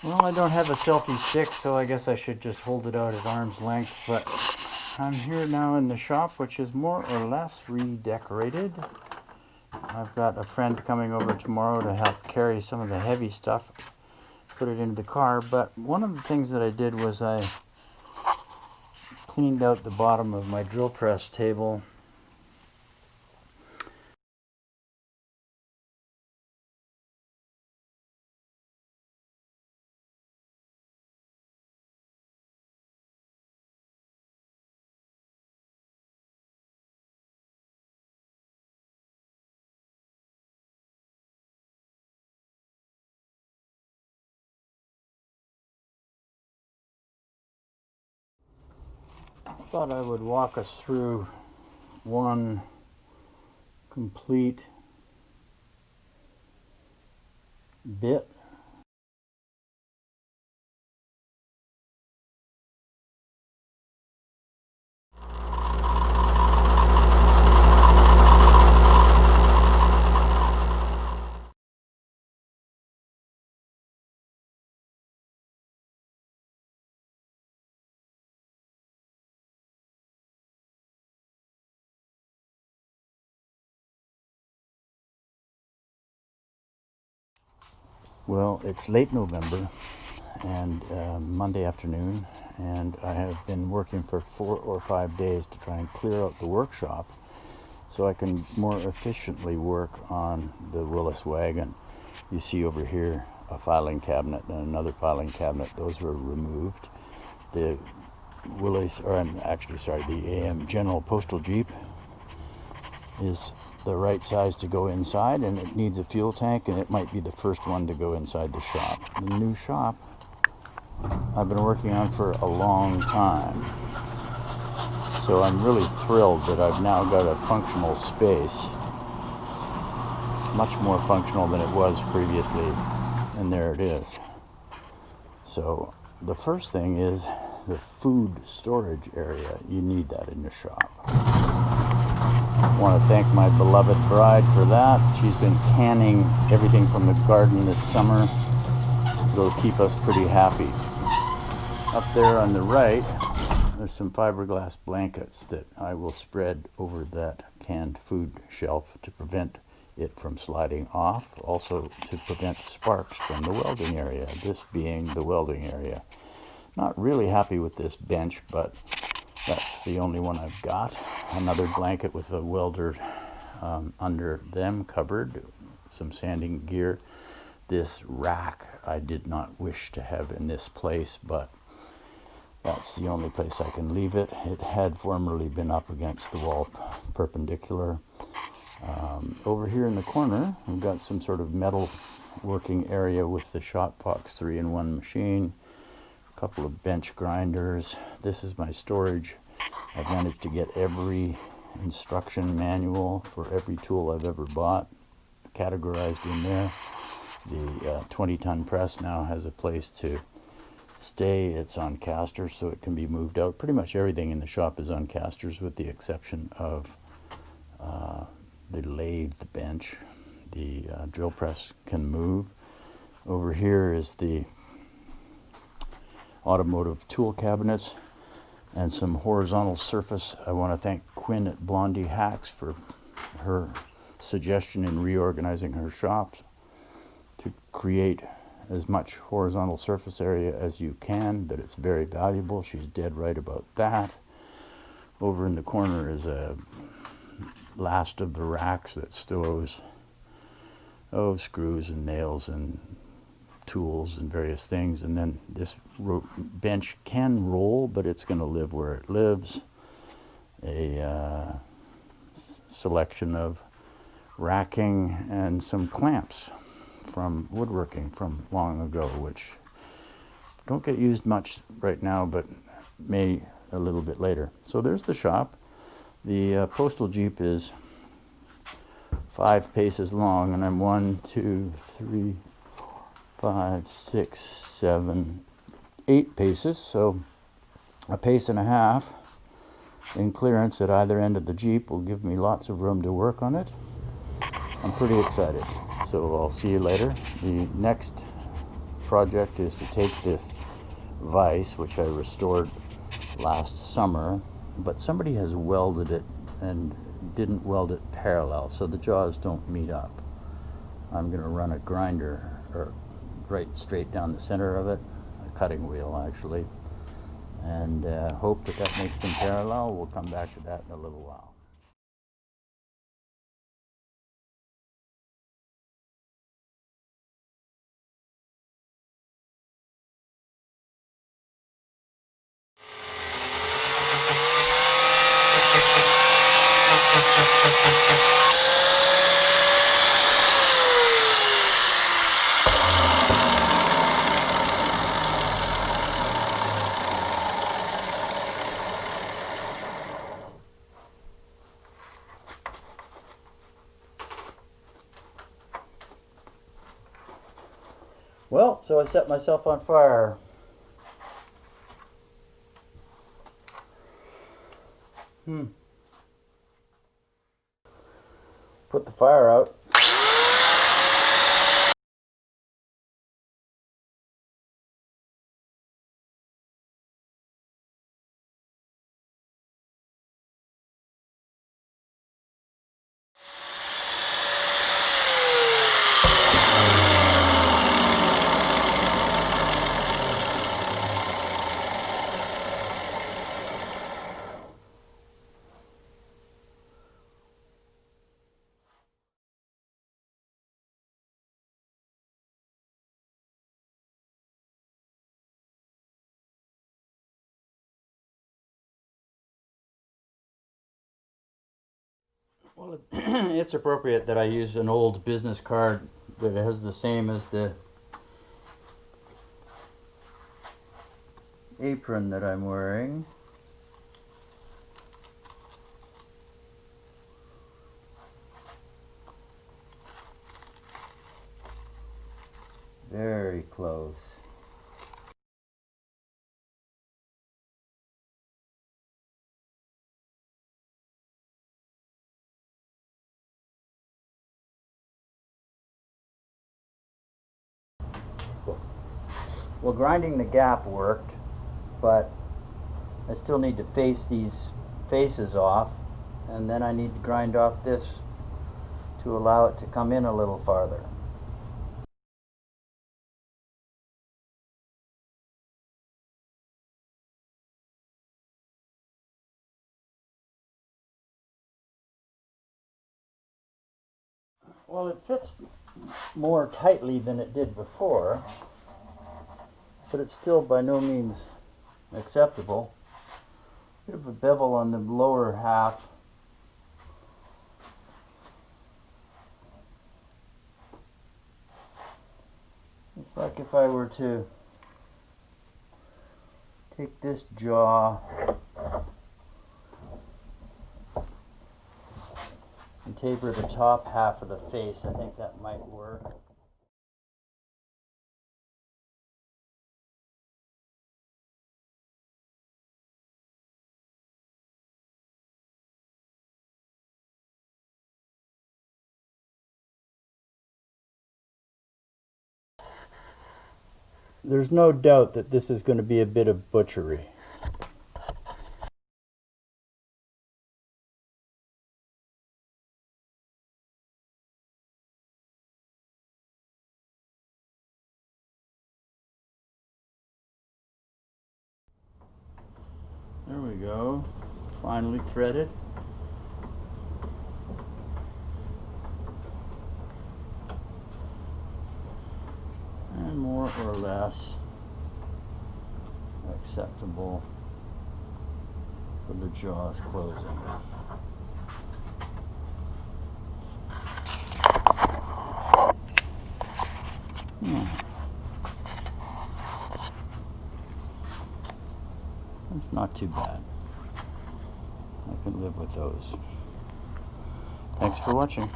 Well, I don't have a selfie stick, so I guess I should just hold it out at arm's length, but I'm here now in the shop, which is more or less redecorated. I've got a friend coming over tomorrow to help carry some of the heavy stuff, put it into the car, but one of the things that I did was I cleaned out the bottom of my drill press table. Thought I would walk us through one complete bit. Well, it's late November and Monday afternoon, and I have been working for 4 or 5 days to try and clear out the workshop so I can more efficiently work on the Willys Wagon. You see over here a filing cabinet and another filing cabinet. Those were removed. The the AM General Postal Jeep is the right size to go inside, and it needs a fuel tank, and it might be the first one to go inside the shop. The new shop I've been working on for a long time, so I'm really thrilled that I've now got a functional space, much more functional than it was previously, and there it is. So the first thing is the food storage area. You need that in your shop. I want to thank my beloved bride for that. She's been canning everything from the garden this summer. It'll keep us pretty happy. Up there on the right, there's some fiberglass blankets that I will spread over that canned food shelf to prevent it from sliding off, also to prevent sparks from the welding area, this being the welding area. Not really happy with this bench, but that's the only one I've got. Another blanket with a welder under them covered, some sanding gear. This rack I did not wish to have in this place, but that's the only place I can leave it. It had formerly been up against the wall perpendicular. Over here in the corner, we've got some sort of metal working area with the Kitfox 3-in-1 machine. Couple of bench grinders. This is my storage. I've managed to get every instruction manual for every tool I've ever bought categorized in there. The 20-ton press now has a place to stay. It's on casters, so it can be moved out. Pretty much everything in the shop is on casters, with the exception of the lathe bench. The drill press can move. Over here is the automotive tool cabinets and some horizontal surface. I want to thank Quinn at Blondie Hacks for her suggestion in reorganizing her shop to create as much horizontal surface area as you can, but it's very valuable. She's dead right about that. Over in the corner is a last of the racks that stows screws and nails and tools and various things. And then this bench can roll, but it's going to live where it lives. A selection of racking and some clamps from woodworking from long ago, which don't get used much right now, but may a little bit later. So there's the shop. The Postal Jeep is 5 paces long, and I'm 1, 2, 3, 5, 6, 7, 8 paces, so a pace and a half in clearance at either end of the Jeep will give me lots of room to work on it. I'm pretty excited, so I'll see you later. The next project is to take this vise, which I restored last summer, but somebody has welded it and didn't weld it parallel, so the jaws don't meet up. I'm going to run a grinder right straight down the center of it, a cutting wheel actually, and hope that that makes them parallel. We'll come back to that in a little while. Well, so I set myself on fire. Put the fire out. Well, it's appropriate that I use an old business card that has the same as the apron that I'm wearing. Very close. Well, grinding the gap worked, but I still need to face these faces off, and then I need to grind off this to allow it to come in a little farther. Well, it fits more tightly than it did before, but it's still by no means acceptable. Bit of a bevel on the lower half. It's like if I were to take this jaw and taper the top half of the face. I think that might work. There's no doubt that this is going to be a bit of butchery. There we go, finally threaded. And more or less acceptable for the jaws closing. That's not too bad. I can live with those. Thanks for watching.